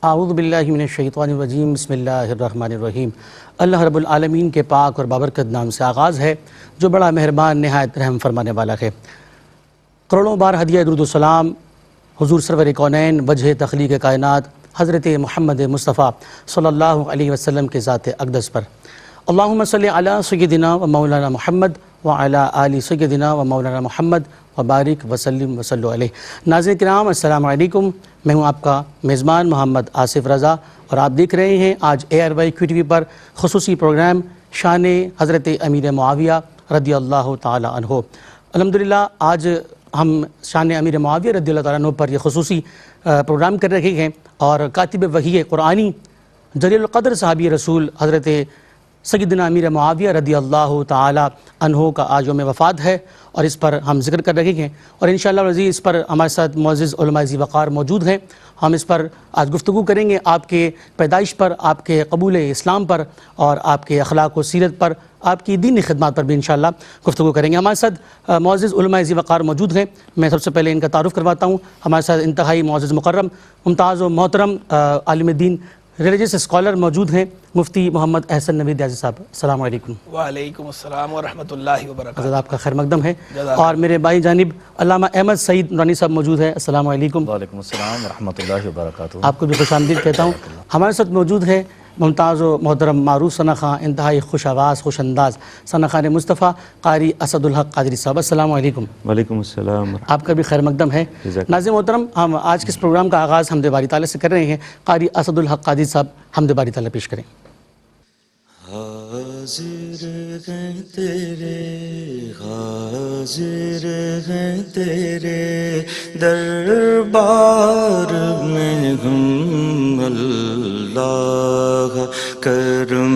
اعوذ باللہ من الشیطان الرجیم، بسم اللہ الرحمن الرحیم۔ اللہ رب العالمین کے پاک اور بابرکت نام سے آغاز ہے جو بڑا مہربان نہایت رحم فرمانے والا ہے۔ کروڑوں بار ہدیہ درود و سلام حضور سرور کونین وجہ تخلیق کائنات حضرت محمد مصطفیٰ صلی اللہ علیہ وسلم کے ذات اقدس پر۔ اللہم صلی علی سیدنا و مولانا محمد وعلی آل سیدنا و مولانا محمد وبارک وسلم وصلو علیہ۔ ناظرین کرام، السلام علیکم۔ میں ہوں آپ کا میزبان محمد آصف رضا اور آپ دیکھ رہے ہیں آج ARY پر خصوصی پروگرام شان حضرت امیر معاویہ رضی اللہ تعالی عنہ۔ الحمدللہ آج ہم شان امیر معاویہ رضی اللہ تعالیٰ عنہ پر یہ خصوصی پروگرام کر رہے ہیں، اور کاتب وحی قرآنی جلیل القدر صحابی رسول حضرت سیدنا امیر معاویہ رضی اللہ تعالی عنہ کا آج یوم وفات ہے، اور اس پر ہم ذکر کر رہے ہیں، اور انشاءاللہ العزیز اس پر ہمارے ساتھ معزز علماء ذی وقار موجود ہیں۔ ہم اس پر آج گفتگو کریں گے، آپ کے پیدائش پر، آپ کے قبول اسلام پر، اور آپ کے اخلاق و سیرت پر، آپ کی دینی خدمات پر بھی انشاءاللہ گفتگو کریں گے۔ ہمارے ساتھ معزز علماء ذی وقار موجود ہیں۔ میں سب سے پہلے ان کا تعارف کرواتا ہوں۔ ہمارے ساتھ انتہائی معزز مکرم، ممتاز و محترم عالم دین، ریلیجس اسکالر موجود ہیں، مفتی محمد احسن نوید یازی صاحب۔ السلام علیکم۔ وعلیکم السلام ورحمۃ اللہ وبرکاتہ۔ حضرت آپ کا خیر مقدم ہے۔ اور میرے بائیں جانب علامہ احمد سعید نورانی صاحب موجود ہیں۔ السلام علیکم۔ وعلیکم السلام ورحمۃ اللہ وبرکاتہ۔ آپ کو بھی خوش آمدید کہتا ہوں۔ ہمارے ساتھ موجود ہے ممتاز و محترم معروف ثنا خواں، انتہائی خوش آواز خوش انداز ثنا خواں مصطفیٰ قاری اسد الحق قادری صاحب۔ السلام علیکم۔ وعلیکم السلام۔ آپ کا بھی خیر مقدم ہے۔ ناظرین محترم، ہم آج کے اس پروگرام کا آغاز حمد باری تعالیٰ سے کر رہے ہیں۔ قاری اسد الحق قادری صاحب حمد باری تعالیٰ پیش کریں۔ حاضر ہیں تیرے، حاضر ہیں تیرے دربار میں ہم، اللہ کرم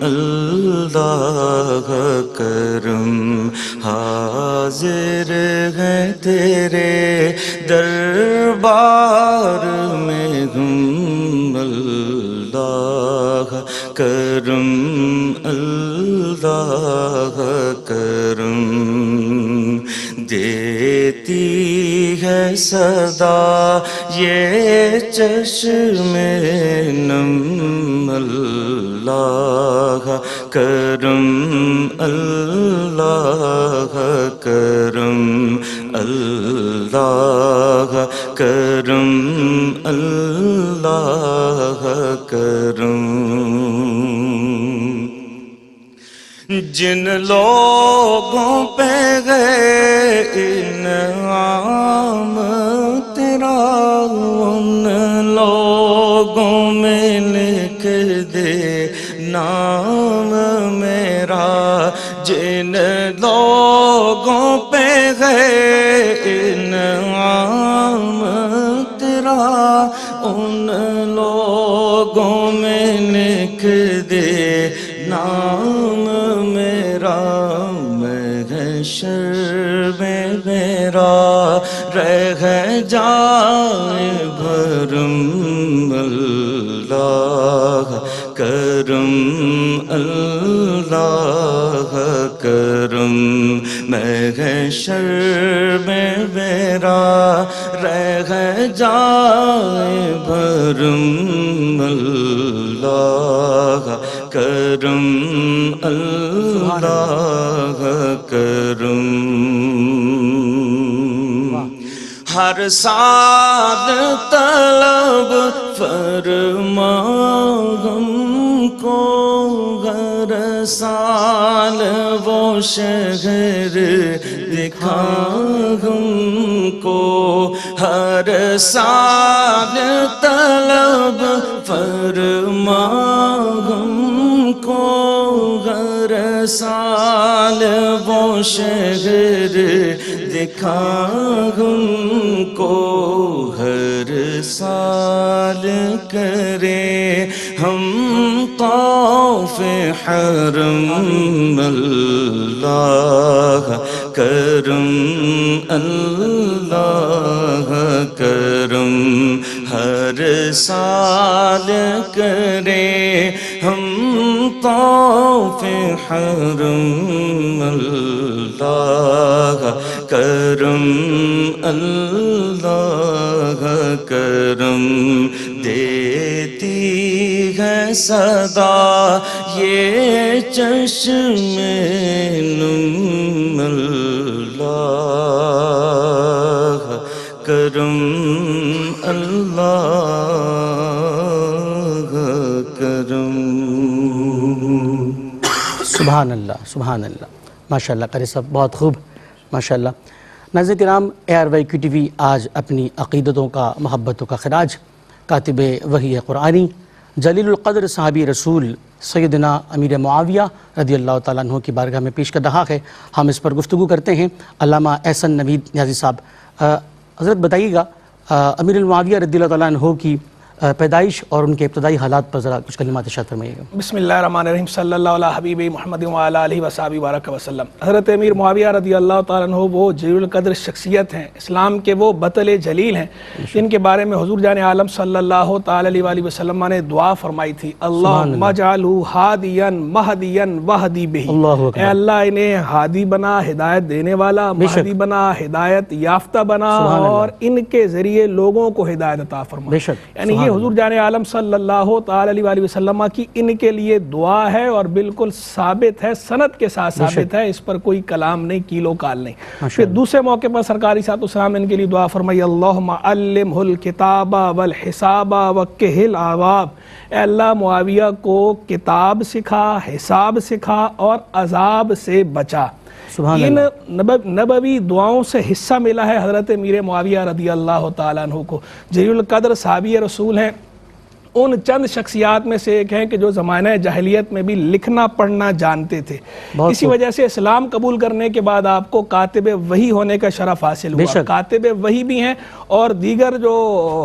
اللہ کرم۔ حاضر ہیں تیرے دربار میں ہم، اللہ کرم اللہ کرم۔ دیتی ہے صدا یہ چشم نم، اللہ کرم اللہ کرم اللہ کرم اللہ کرم۔ جن لوگوں پہ گئے انعام تیرا، ان لوگوں میں لکھ دے نام میرا۔ جن لوگوں پہ گئے انعام تیرا، ان لوگوں میں لکھ دے نام میرا۔ محشر میں میرا رہ جائے بھرم، اللہ کرم اللہ کرم۔ محشر میں میرا رہ جائے بھرم، اللہ کرم اللہ کرم۔ ہر سال طلب فرما ہم کو، ہر سال وہ شہر دکھا ہم کو۔ ہر سال طلب فرما ہم کو، ہر سال وہ شہر دکھا ہم کو۔ ہر سال کرے ہم طواف حرم، اللہ کرم اللہ کرم۔ ہر سال کرے ہم طواف حرم، اللہ کرم اللہ اللہ کرم دیتی ہے صدا یہ چشم نم اللہ کرم اللہ کرم سبحان اللہ سبحان اللہ ماشاءاللہ قاری صاحب بہت خوب ماشاءاللہ۔ ناظرین کرام ARYQ TV آج اپنی عقیدتوں کا محبتوں کا خراج کاتب وحی قرآنی جلیل القدر صحابی رسول سیدنا امیر معاویہ رضی اللہ تعالیٰ عنہ کی بارگاہ میں پیش کر رہا ہے۔ ہم اس پر گفتگو کرتے ہیں علامہ احسن نوید نیازی صاحب۔ حضرت بتائیے گا امیر المعاویہ رضی اللہ تعالیٰ عنہ کی پیدائش اور ان کے ابتدائی حالات پر ذرا کچھ کلمات ارشاد فرمائیے گا۔ بسم اللہ الرحمن الرحیم صلی اللہ علیہ حبیب محمد وعلی آلہ وصحبہ بارک وسلم۔ حضرت امیر معاویہ رضی اللہ تعالیٰ عنہ وہ جلیل القدر شخصیت ہیں، اسلام کے وہ بطل جلیل ہیں جن کے بارے میں حضور جان عالم صلی اللہ تعالی علیہ وسلم نے دعا فرمائی تھی، اللہم اجعلہ ہادیا مہدیا واہدی بہ، اے اللہ انہیں ہادی بنا، ہدایت دینے والا، مہدی بنا، ہدایت یافتہ بنا، اور ان کے ذریعے لوگوں کو ہدایت عطا فرما۔ یعنی یہ حضور جان عالم صلی اللہ تعالی علیہ وسلم کی ان کے لیے دعا ہے اور بالکل ثابت ہے، سند کے ساتھ ثابت ہے، اس پر کوئی کلام نہیں، کیلو کال نہیں۔ پھر دوسرے موقع پر سرکار صلی اللہ علیہ وسلم ان کے لیے دعا فرمائی، اللہم علمہ الکتاب والحساب وقہ العواب، اے اللہ معاویہ کو کتاب سکھا، حساب سکھا اور عذاب سے بچا۔ ان نبوی دعاؤں سے حصہ ملا ہے حضرت امیر معاویہ رضی اللہ تعالیٰ عنہ کو۔ جلیل القدر صحابی رسول ہیں، ان چند شخصیات میں سے ایک ہیں کہ جو زمانہ جاہلیت میں بھی لکھنا پڑھنا جانتے تھے، اسی وجہ سے اسلام قبول کرنے کے بعد آپ کو کاتب وحی ہونے کا شرف حاصل ہوا۔ کاتب وحی بھی ہیں اور دیگر جو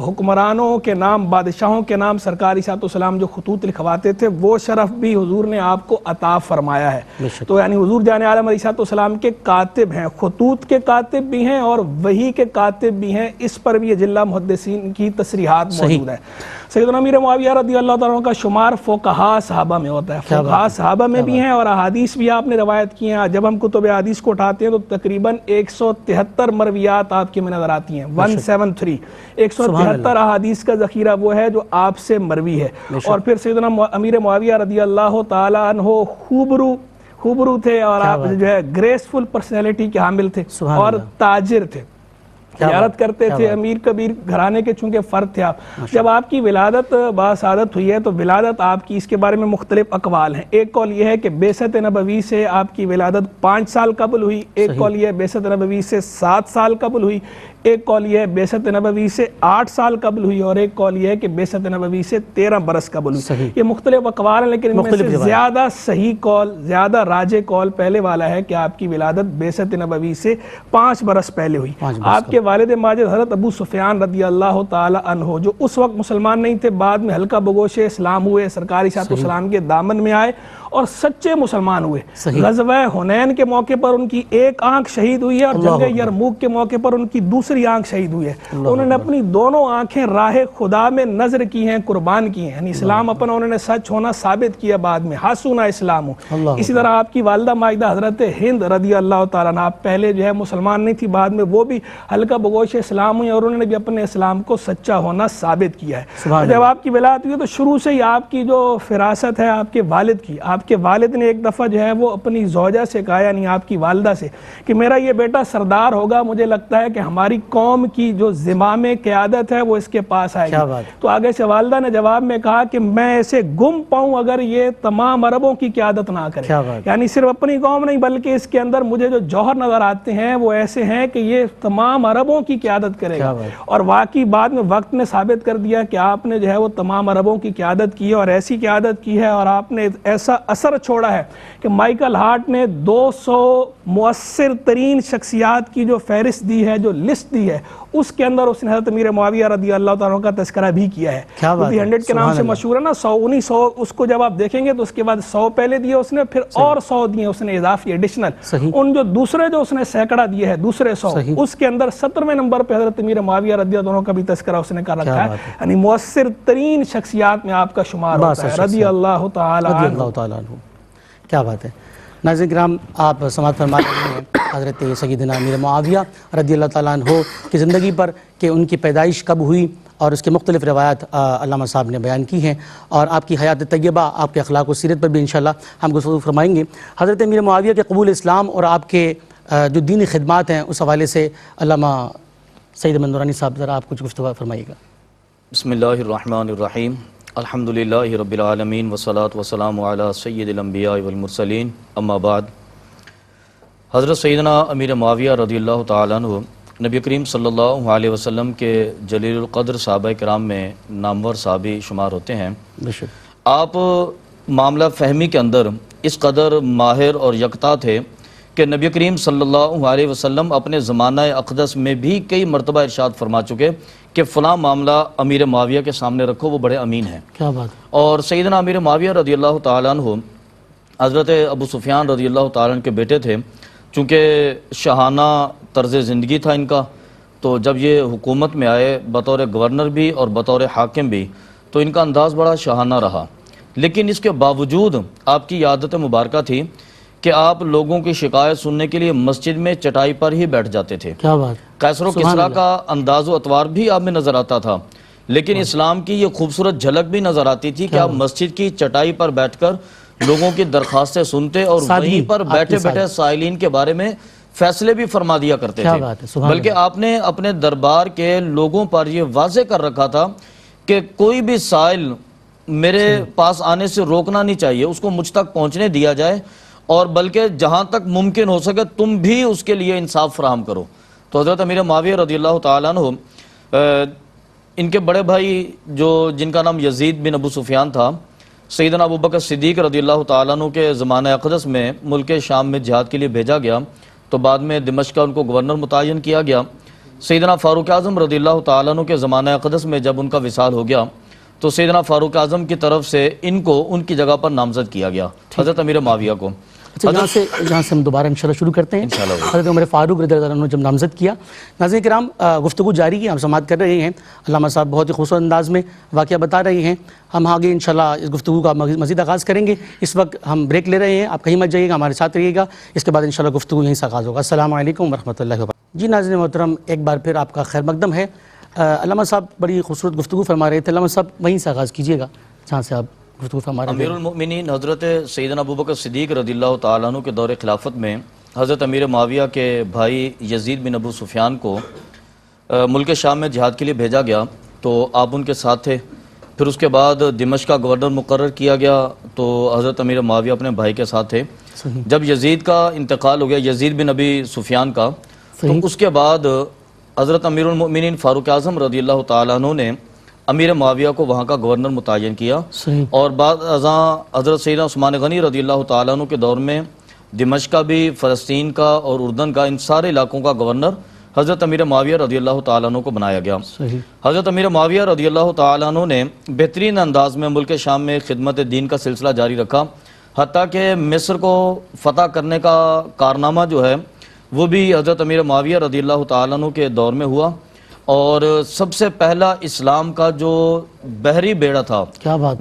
حکمرانوں کے نام، بادشاہوں کے نام سرکار علیہ السلام جو خطوط لکھواتے تھے وہ شرف بھی حضور نے آپ کو عطا فرمایا ہے۔ تو یعنی حضور جان عالم علیہ السلام کے کاتب ہیں، خطوط کے کاتب بھی ہیں اور وحی کے کاتب بھی ہیں، اس پر بھی اجلہ محدثین کی تصریحات موجود ہیں۔ سیدنا امیر معاویہ رضی اللہ تعالیٰ عنہ کا شمار فقہاء صحابہ میں ہوتا ہے، فقہاء صحابہ میں بھی ہیں اور احادیث بھی آپ نے روایت کی ہیں۔ جب ہم کتب احادیث کو اٹھاتے ہیں تو تقریباً 173 مرویات آپ کے میں نظر آتی ہیں، 173 173 احادیث کا ذخیرہ وہ ہے جو آپ سے مروی ہے۔ اور پھر سیدنا امیر معاویہ رضی اللہ تعالیٰ عنہ خوبرو تھے اور آپ جو ہے گریسفل پرسنالٹی کے حامل تھے اور تاجر تھے، تجارت کرتے تھے، امیر کبیر گھرانے کے چونکہ فرد تھے آپ۔ جب آپ کی ولادت باسعادت ہوئی ہے تو ولادت آپ کی اس کے بارے میں مختلف اقوال ہیں۔ ایک قول یہ ہے کہ بعثت نبوی سے آپ کی ولادت 5 سال قبل ہوئی، ایک قول یہ ہے بعثت نبوی سے 7 سال قبل ہوئی، ایک قول یہ ہے بعثت نبوی سے 8 سال قبل ہوئی، اور ایک قول یہ ہے کہ بعثت نبوی سے 13 برس قبل ہوئی۔ یہ مختلف اقوال ہیں لیکن ان میں سے زیادہ صحیح قول، زیادہ راجح قول پہلے والا ہے کہ آپ کی ولادت بعثت نبوی سے 5 برس پہلے ہوئی۔ آپ کے والد ماجد حضرت ابو سفیان رضی اللہ تعالی عنہ جو اس وقت مسلمان نہیں تھے، بعد میں ہلکا بگوش اسلام ہوئے، سرکار علیہ السلام کے دامن میں آئے اور سچے مسلمان ہوئے۔ غزوہ حنین کے موقع پر ان کی ایک آنکھ شہید ہوئی ہے اور جنگ یرموک کے موقع پر ان کی دوسری آنکھ شہید ہوئی ہے۔ انہوں نے اپنی دونوں آنکھیں راہ خدا میں نظر کی ہیں، قربان کی ہیں، یعنی اسلام اپنا انہوں نے سچ ہونا ثابت کیا بعد میں، حسنہ اسلام۔ اسی طرح آپ کی والدہ ماجدہ حضرت ہند رضی اللہ تعالیٰ عنہ، آپ پہلے جو ہے مسلمان نہیں تھی، بعد میں وہ بھی ہلکا بگوش اسلام ہوئی اور انہوں نے بھی اپنے اسلام کو سچا ہونا ثابت کیا ہے۔ جب آپ کی ولادت ہوئی تو شروع سے ہی آپ کی جو فراست ہے آپ کے والد کی، آپ کے والد نے ایک دفعہ جو ہے وہ اپنی زوجہ سے کہا، یعنی آپ کی والدہ سے، کہ میرا یہ بیٹا سردار ہوگا، مجھے لگتا ہے کہ ہماری قوم کی جو زمام قیادت ہے وہ اس کے پاس آئے گی۔ تو آگے سے والدہ نے جواب میں کہا کہ میں ایسے گم پاؤں اگر یہ تمام عربوں کی قیادت نہ کرے، یعنی صرف اپنی قوم نہیں بلکہ اس کے اندر مجھے جو جوہر نظر آتے ہیں وہ ایسے ہیں کہ یہ تمام عربوں کی قیادت کرے گا۔ اور واقعی بعد میں وقت نے ثابت کر دیا کہ آپ نے جو ہے وہ تمام عربوں کی قیادت کی ہے اور ایسی قیادت کی ہے، اور آپ نے ایسا اثر چھوڑا ہے کہ مائیکل ہارٹ نے 200 مؤثر ترین شخصیات کی جو فہرست دی ہے، جو لسٹ دی ہے، اس کے اندر اس نے حضرت امیر معاویہ رضی اللہ تعالیٰ کا تذکرہ بھی کیا ہے۔ بھی 100 کے نام سے مشہور ہے نا، 100 اس کو جب آپ دیکھیں گے تو اس کے بعد 100 پہلے دیے اس نے، پھر اور 100 دیے اس نے اضافی ایڈیشنل، ان جو دوسرے جو اس نے سینکڑا دیے ہے دوسرے 100، اس کے اندر 17ویں نمبر پہ حضرت امیر معاویہ رضی اللہ عنہ کا بھی تذکرہ اس نے کر رکھا ہے، یعنی مؤثر ترین شخصیات میں آپ کا شمار ہوتا ہے رضی اللہ تعالیٰ عنہ۔ کیا بات ہے۔ ناظرین کرام، آپ سماعت فرما رہے ہیں حضرت سیدنا امیر معاویہ رضی اللہ تعالیٰ عنہ کی زندگی پر کہ ان کی پیدائش کب ہوئی اور اس کے مختلف روایات علامہ صاحب نے بیان کی ہیں، اور آپ کی حیات طیبہ، آپ کے اخلاق و سیرت پر بھی انشاءاللہ ہم گفتگو فرمائیں گے۔ حضرت امیر معاویہ کے قبول اسلام اور آپ کے جو دینی خدمات ہیں اس حوالے سے علامہ سید احمد نورانی صاحب ذرا آپ کچھ گفتگو فرمائیے گا۔ بسم اللہ الرحمن الرحیم، الحمدللہ رب العالمین والصلاة والسلام علی سید الانبیاء والمرسلین، اما بعد۔ حضرت سیدنا امیر معاویہ رضی اللہ تعالیٰ عنہ نبی کریم صلی اللہ علیہ وسلم کے جلیل القدر صحابہ کرام میں نامور صحابی شمار ہوتے ہیں۔ بے شک آپ معاملہ فہمی کے اندر اس قدر ماہر اور یکتا تھے کہ نبی کریم صلی اللہ علیہ وسلم اپنے زمانہ اقدس میں بھی کئی مرتبہ ارشاد فرما چکے کہ فلاں معاملہ امیر معاویہ کے سامنے رکھو، وہ بڑے امین ہیں۔ کیا بات ہے۔ اور سیدنا امیر معاویہ رضی اللہ تعالیٰ عنہ حضرت ابو سفیان رضی اللہ تعالیٰ عنہ کے بیٹے تھے۔ چونکہ شاہانہ طرز زندگی تھا ان کا، تو جب یہ حکومت میں آئے بطور گورنر بھی اور بطور حاکم بھی، تو ان کا انداز بڑا شاہانہ رہا۔ لیکن اس کے باوجود آپ کی عادت مبارکہ تھی کہ آپ لوگوں کی شکایت سننے کے لیے مسجد میں چٹائی پر ہی بیٹھ جاتے تھے۔ کیا بات ہے۔ قیصر و کسریٰ کا انداز و اطوار بھی آپ میں نظر آتا تھا، لیکن اسلام کی یہ خوبصورت جھلک بھی نظر آتی تھی کہ آپ مسجد کی چٹائی پر بیٹھ کر لوگوں کی درخواستیں سنتے اور وہیں پر بیٹھے بیٹھے سائلین کے بارے میں فیصلے بھی فرما دیا کرتے تھے۔ بلکہ آپ نے اپنے دربار کے لوگوں پر یہ واضح کر رکھا تھا کہ کوئی بھی سائل میرے پاس آنے سے روکنا نہیں چاہیے، اس کو مجھ تک پہنچنے دیا جائے، اور بلکہ جہاں تک ممکن ہو سکے تم بھی اس کے لیے انصاف فراہم کرو۔ تو حضرت امیر معاویہ رضی اللہ تعالیٰ عنہ ان کے بڑے بھائی جن کا نام یزید بن ابو سفیان تھا، سیدنا ابو بکر صدیق رضی اللہ تعالیٰ عنہ کے زمانہ اقدس میں ملک شام میں جہاد کے لیے بھیجا گیا، تو بعد میں دمشق کا ان کو گورنر متعین کیا گیا۔ سیدنا فاروق اعظم رضی اللہ تعالیٰ عنہ کے زمانہ اقدس میں جب ان کا وصال ہو گیا، تو سیدنا فاروق اعظم کی طرف سے ان کو ان کی جگہ پر نامزد کیا گیا، حضرت امیر معاویہ کو۔ اچھا، یہاں سے ہم دوبارہ انشاءاللہ شروع کرتے ہیں۔ حضرت عمر فاروق رضی اللہ عنہ نے جب نامزد کیا، ناظرین کرام گفتگو جاری ہے، ہم سماعت کر رہے ہیں، علامہ صاحب بہت ہی خوبصورت انداز میں واقعہ بتا رہے ہیں۔ ہم آگے انشاءاللہ اس گفتگو کا مزید آغاز کریں گے۔ اس وقت ہم بریک لے رہے ہیں، آپ کہیں مت جائیے گا، ہمارے ساتھ رہیے گا، اس کے بعد انشاءاللہ گفتگو یہیں سے آغاز ہوگا۔ السلام علیکم ورحمۃ اللہ وبرکاتہ۔ جی ناظرین محترم، ایک بار پھر آپ کا خیر مقدم ہے۔ علامہ صاحب بڑی خوبصورت گفتگو فرما رہے تھے، علامہ صاحب وہیں سے آغاز کیجیے گا جہاں سے آپ گفتگو فرما رہے ہیں۔ امیر المؤمنین حضرت سیدنا ابو بکر صدیق رضی اللہ تعالیٰ عنہ کے دور خلافت میں حضرت امیر معاویہ کے بھائی یزید بن ابو سفیان کو ملک شام میں جہاد کے لیے بھیجا گیا، تو آپ ان کے ساتھ تھے۔ پھر اس کے بعد دمشق کا گورنر مقرر کیا گیا، تو حضرت امیر معاویہ اپنے بھائی کے ساتھ تھے۔ جب یزید کا انتقال ہو گیا، یزید بن ابی سفیان کا، تو اس کے بعد حضرت امیر المؤمنین فاروق اعظم رضی اللہ تعالیٰ عنہ نے امیر معاویہ کو وہاں کا گورنر متعین کیا، اور بعد ازاں حضرت سیدنا عثمان غنی رضی اللہ تعالیٰ عنہ کے دور میں دمشق کا بھی، فلسطین کا اور اردن کا، ان سارے علاقوں کا گورنر حضرت امیر معاویہ رضی اللہ تعالیٰ عنہ کو بنایا گیا۔ حضرت امیر معاویہ رضی اللہ تعالیٰ عنہ نے بہترین انداز میں ملک شام میں خدمت دین کا سلسلہ جاری رکھا، حتیٰ کہ مصر کو فتح کرنے کا کارنامہ جو ہے وہ بھی حضرت امیر معاویہ رضی اللہ تعالیٰ عنہ کے دور میں ہوا، اور سب سے پہلا اسلام کا جو بحری بیڑا تھا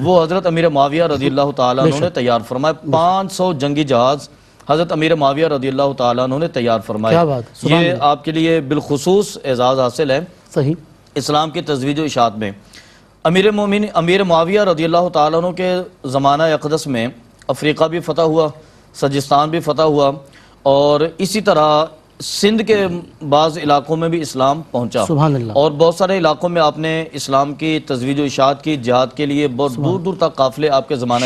وہ حضرت امیر معاویہ رضی اللہ تعالیٰ عنہ نے تیار فرمایا۔ 500 جنگی جہاز حضرت امیر معاویہ رضی اللہ تعالیٰ عنہ نے تیار فرمائے۔ یہ آپ کے لیے بالخصوص اعزاز حاصل ہے اسلام کی تجویز و اشاعت میں۔ امیر معاویہ رضی اللہ تعالیٰ عنہ کے زمانہ اقدس میں افریقہ بھی فتح ہوا، سجستان بھی فتح ہوا، اور اسی طرح سندھ کے بعض علاقوں میں بھی اسلام پہنچا، اور بہت سارے علاقوں میں آپ نے اسلام کی تجویز و اشاعت کی، جہاد کے لیے بہت دور دور تک قافلے آپ کے زمانہ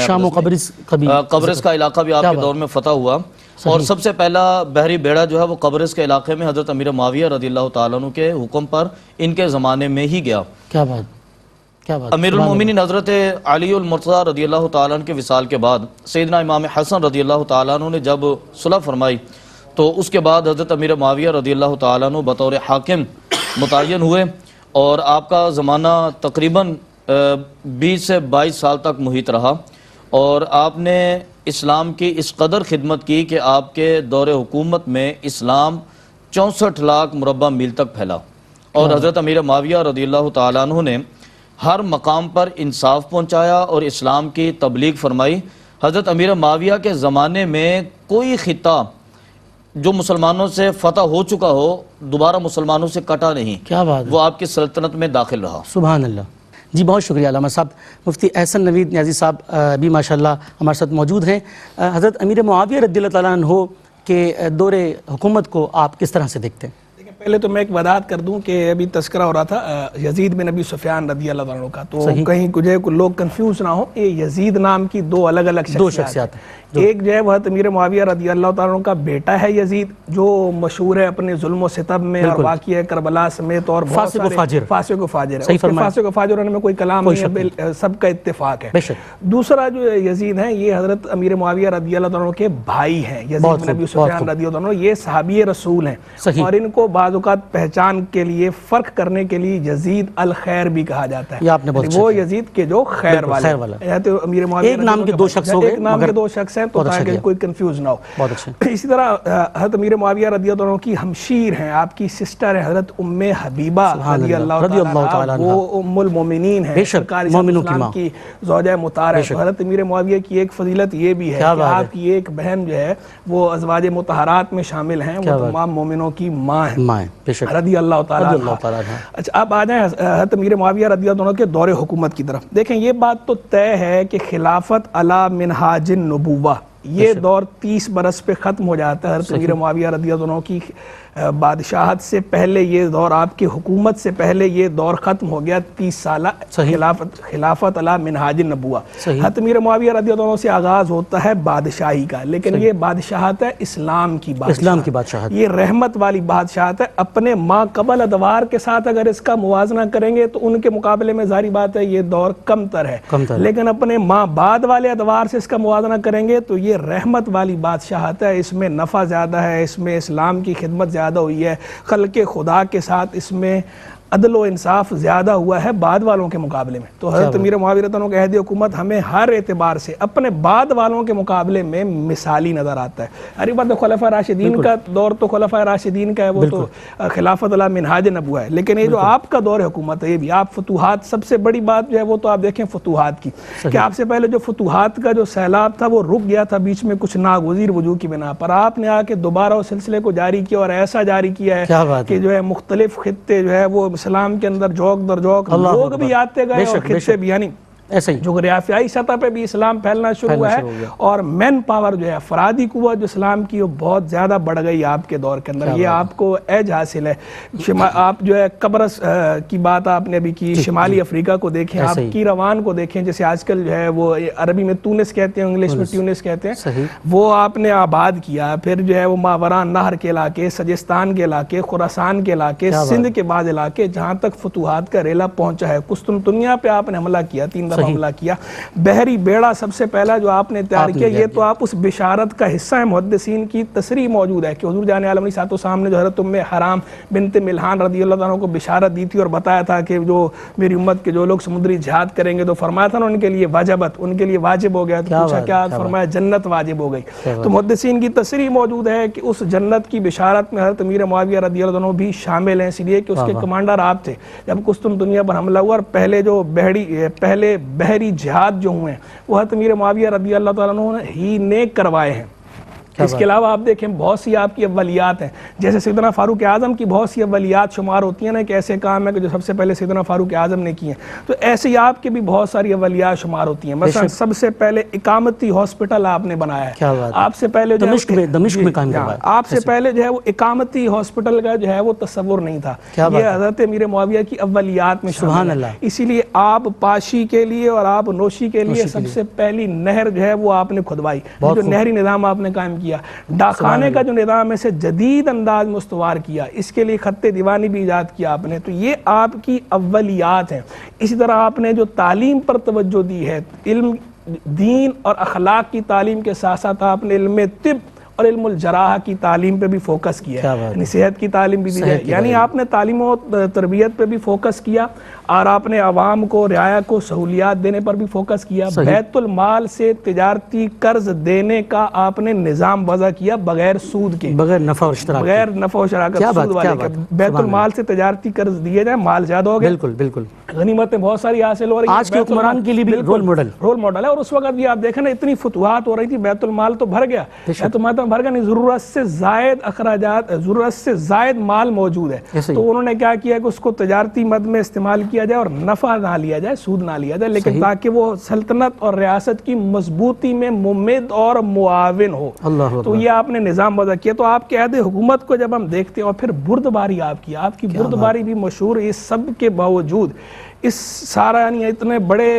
قبرص کا علاقہ بھی آپ کے دور میں فتح ہوا، اور سب سے پہلا بحری بیڑا جو ہے وہ قبرص کے علاقے میں حضرت امیر معاویہ رضی اللہ تعالیٰ عنہ کے حکم پر ان کے زمانے میں ہی گیا۔ امیر المومنین حضرت علی المرتضیٰ رضی اللہ تعالیٰ عنہ کے وصال کے بعد سیدنا امام حسن رضی اللہ تعالیٰ عنہ نے جب صلح فرمائی، تو اس کے بعد حضرت امیر معاویہ رضی اللہ تعالیٰ عنہ بطور حاکم متعین ہوئے، اور آپ کا زمانہ تقریباً 20 سے 22 سال تک محیط رہا، اور آپ نے اسلام کی اس قدر خدمت کی کہ آپ کے دور حکومت میں اسلام 64 لاکھ مربع میل تک پھیلا، اور حضرت امیر معاویہ رضی اللہ تعالیٰ عنہ نے ہر مقام پر انصاف پہنچایا اور اسلام کی تبلیغ فرمائی۔ حضرت امیر معاویہ کے زمانے میں کوئی خطہ جو مسلمانوں سے فتح ہو چکا ہو دوبارہ مسلمانوں سے کٹا نہیں، کیا بات ہے، وہ آپ کی سلطنت میں داخل رہا۔ سبحان اللہ۔ جی بہت شکریہ علامہ صاحب۔ مفتی احسن نوید نیازی صاحب بھی ماشاءاللہ ہمارے ساتھ موجود ہیں۔ حضرت امیر معاویہ رضی اللہ تعالیٰ عنہ کے دور حکومت کو آپ کس طرح سے دیکھتے ہیں؟ پہلے تو میں ایک وضاحت کر دوں کہ ابھی تذکرہ ہو رہا تھا یزید بن ابی سفیان رضی اللہ عنہ کا، تو کہیں کچھ لوگ کنفیوز نہ ہو، یہ یزید نام کی دو الگ الگ شخصیات ہیں۔ ایک جو ہے وہ امیر معاویہ رضی اللہ تعالیٰ عنہ کا بیٹا ہے یزید، جو مشہور ہے اپنے ظلم و ستم میں اور واقعہ کربلا سمیت، اور فاسق و فاجر، فاسق و فاجر ہے، فاسق و فاجر ہونے میں کوئی کلام نہیں ہے، سب کا اتفاق ہے۔ دوسرا جو یزید ہیں یہ حضرت امیر معاویہ رضی اللہ عنہ کے بھائی ہیں، یزید بن ابی سفیان رضی اللہ عنہ، یہ صحابی رسول ہیں، اور ان کو بعض اوقات پہچان کے لیے فرق کرنے کے لیے یزید الخیر بھی کہا جاتا ہے، وہ یزید کے جو خیر والے، امیر معاویہ ایک نام کے دو شخص ہو گئے، ایک نام کے دو شخص ہیں، تو تاکہ کوئی کنفیوز نہ ہو۔ اسی طرح حضرت امیر معاویہ رضی اللہ عنہ کی ہمشیر ہیں، آپ کی سسٹر ہیں حضرت ام حبیبہ رضی اللہ تعالیٰ عنہ، وہ ام المومنین ہیں، سرکار اسلام کی زوجہ مطہرہ ہے۔ حضرت امیر معاویہ کی ایک فضیلت یہ بھی ہے کہ آپ کی ایک بہن جو ہے وہ ازواج مطہرات میں شامل ہیں، وہ تمام مومنوں کی ماں ہیں رضی اللہ تعالیٰ عنہ۔ اچھا اب آ جائیں حضرت امیر معاویہ رضی اللہ عنہ کے دور حکومت کی طرف۔ دیکھیں یہ بات تو طے ہے کہ خلافت علی منہاج النبوہ یہ دور 30 برس پہ ختم ہو جاتا ہے۔ حضرت امیر معاویہ رضی اللہ عنہ کی بادشاہت سے پہلے یہ دور، آپ کی حکومت سے پہلے یہ دور ختم ہو گیا، 30 سالہ خلافت علی منہاج النبوہ۔ حضرت امیر معاویہ رضی اللہ عنہ سے آغاز ہوتا ہے بادشاہی کا، لیکن یہ بادشاہت ہے اسلام کی بادشاہت، یہ رحمت والی بادشاہت ہے۔ اپنے ما قبل ادوار کے ساتھ اگر اس کا موازنہ کریں گے تو ان کے مقابلے میں ظاہری بات ہے یہ دور کم تر ہے، لیکن اپنے ما بعد والے ادوار سے اس کا موازنہ کریں گے تو یہ رحمت والی بادشاہت ہے، اس میں نفع زیادہ ہے، اس میں اسلام کی خدمت زیادہ ہوئی ہے، خلق خدا کے ساتھ اس میں عدل و انصاف زیادہ ہوا ہے بعد والوں کے مقابلے میں۔ تو حضرت امیر معاویہ رضی اللہ عنہ کا عہد حکومت ہمیں ہر اعتبار سے اپنے بعد والوں کے مقابلے میں مثالی نظر آتا ہے۔ ہر بات خلفاء راشدین کا دور تو خلفاء راشدین کا ہے، وہ تو خلافت علی منہاج النبوہ ہے، لیکن یہ جو آپ کا دور حکومت ہے یہ بھی آپ فتوحات، سب سے بڑی بات جو ہے وہ تو آپ دیکھیں فتوحات کی، کہ آپ سے پہلے جو فتوحات کا جو سیلاب تھا وہ رک گیا تھا بیچ میں کچھ ناگزیر وجوہ کی بنا پر، آپ نے آ کے دوبارہ اس سلسلے کو جاری کیا اور ایسا جاری کیا ہے کہ جو ہے مختلف خطے جو ہے وہ اسلام کے اندر جوک در جوک لوگ بھی آتے گئے اور خطے بھی، یعنی جغرافیائی سطح پہ بھی اسلام پھیلنا شروع ہوا ہے، اور مین پاور جو ہے افرادی قوت جو اسلام کی وہ بہت زیادہ بڑھ گئی آپ کے دور کے اندر، یہ آپ کو ایج حاصل ہے۔ آپ جو ہے قبرص کی بات آپ نے ابھی کی، شمالی افریقہ کو دیکھیں، آپ کی روان کو دیکھیں، جیسے آج کل جو ہے وہ عربی میں تونس کہتے ہیں، انگلش میں ٹیونس کہتے ہیں، وہ آپ نے آباد کیا، پھر جو ہے وہ ماوران نہر کے علاقے، سجستان کے علاقے، خراسان کے علاقے، سندھ کے بعض علاقے، جہاں تک فتوحات کا ریلا پہنچا ہے۔ قسطنطنیہ پہ آپ نے حملہ کیا، 3 حملہ کیا، بحری بیڑا سب سے پہلا جو آپ نے تیار کیا، یہ تو آپ اس بشارت کا حصہ ہے، محدثین کی تصریح موجود ہے کہ حضور جان عالم علیہ السلام نے جو حضرت ام حرام بنت ملحان رضی اللہ عنہ کو بشارت دی تھی اور بتایا تھا کہ جو میری امت کے جو لوگ سمندری جہاد کریں گے، تو فرمایا تھا نا ان کے لیے واجبت، ان کے لیے واجب ہو گیا، تو پوچھا کیا، فرمایا جنت واجب ہو گئی۔ تو محدثین کی تصریح موجود ہے کہ اس جنت کی بشارت میں حضرت امیر معاویہ رضی اللہ عنہ بھی شامل ہیں، اس لیے کہ اس کے کمانڈر آپ تھے جب قسطنطنیہ پر حملہ ہوا، اور پہلے جو بحری جہاد جو ہوئے ہیں وہ حضرت امیر معاویہ رضی اللہ تعالیٰ عنہ ہی نے کروائے ہیں۔ اس کے علاوہ آپ دیکھیں بہت سی آپ کی اولیات ہیں، جیسے سیدنا فاروق اعظم کی بہت سی اولیات شمار ہوتی ہیں نا کہ ایسے کام ہے کہ جو سب سے پہلے سیدنا فاروق اعظم نے کیے ہیں، تو ایسے ہی آپ کی بھی بہت ساری اولیات شمار ہوتی ہیں۔ مثلا سب سے پہلے اقامتی ہاسپٹل آپ نے بنایا ہے، آپ سے پہلے دمشق میں قائم کروایا، آپ سے پہلے جو ہے وہ اقامتی ہاسپٹل کا جو ہے وہ تصور نہیں تھا، یہ حضرت امیر معاویہ کی اولیات میں شامل ہے۔ اسی لیے آپ پاشی کے لیے اور آپ نوشی کے لیے سب سے پہلی نہر جو ہے وہ آپ نے کھدوائی، جو نہری نظام آپ نے قائم کیا، ڈاکخانے کا جو نظام ہے اسے جدید انداز میں استوار کیا، اس کے لیے خط دیوانی بھی ایجاد کیا آپ نے، تو یہ آپ کی اولیات ہیں۔ اسی طرح آپ نے جو تعلیم پر توجہ دی ہے، علم دین اور اخلاق کی تعلیم کے ساتھ ساتھ آپ نے علم طب اور علم الجراح کی تعلیم پہ بھی فوکس کیا کیا ہے، بات یعنی صحت کی تعلیم بھی دی ہے، یعنی آپ نے تعلیم و تربیت پہ بھی فوکس کیا اور آپ نے عوام کو رعایا کو سہولیات دینے پر بھی فوکس کیا، بیت المال سے تجارتی قرض دینے کا آپ نے نظام وضع کیا بغیر سود کے، بغیر نفع اور اشتراک کے۔ بغیر نفع و شراکت سود والے کا، بیت المال سے تجارتی قرض دیے جائیں، مال زیادہ ہو گیا، بالکل بالکل، غنیمتیں بہت ساری حاصل ہو رہی ہیں، آج کے حکمران کے لیے بھی رول ماڈل ہے، اور اس وقت بھی آپ دیکھیں نا اتنی فتوحات ہو رہی تھی، بیت المال تو بھر گیا، بیت المال تو بھر گیا نہیں، ضرورت سے زائد اخراجات، ضرورت سے زائد مال موجود ہے، تو انہوں نے کیا کیا کہ اس کو تجارتی مد میں استعمال کیا جائے اور نفع نہ لیا جائے، سود نہ لیا جائے، لیکن تاکہ وہ سلطنت اور ریاست کی مضبوطی میں ممد اور معاون ہو، تو یہ آپ نے نظام وضع کیا۔ تو آپ کے عہد حکومت کو جب ہم دیکھتے ہیں اور پھر بردباری آپ کی بردباری بھی مشہور ہے، اس سب کے باوجود اس سارا یعنی اتنے بڑے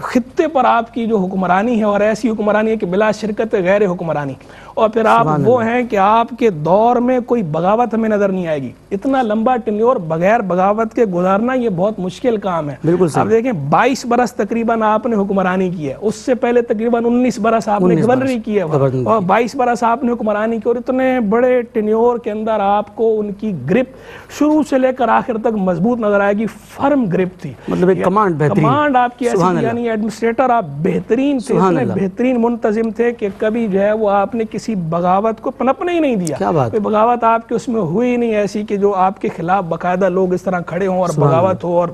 خطے پر آپ کی جو حکمرانی ہے، اور ایسی حکمرانی ہے کہ بلا شرکت غیر حکمرانی، اور پھر آپ وہ ہیں کہ آپ کے دور میں کوئی بغاوت ہمیں نظر نہیں آئے گی، اتنا لمبا ٹینیور بغیر بغاوت کے گزارنا یہ بہت مشکل کام ہے۔ آپ دیکھیں 22 برس تقریباً آپ نے حکمرانی کی ہے، اس سے پہلے تقریباً 19 برس آپ نے گورنری کی ہے، اور 22 برس آپ نے حکمرانی کی، اور اتنے بڑے ٹینیور کے اندر آپ کو ان کی گرپ شروع سے لے کر آخر تک مضبوط نظر آئے گی، فرم گرپ تھی، مطلب ایک کمانڈ آپ کی ایسی تھی، یعنی ایڈمنسٹریٹر آپ بہترین تھے، اتنے بہترین منتظم تھے کہ کبھی جو ہے وہ آپ نے کسی بغاوت کو پنپنے ہی نہیں دیا، کوئی بغاوت آپ کے اس میں ہوئی نہیں ایسی کہ جو آپ کے خلاف باقاعدہ لوگ اس طرح کھڑے ہوں اور بغاوت ہو اور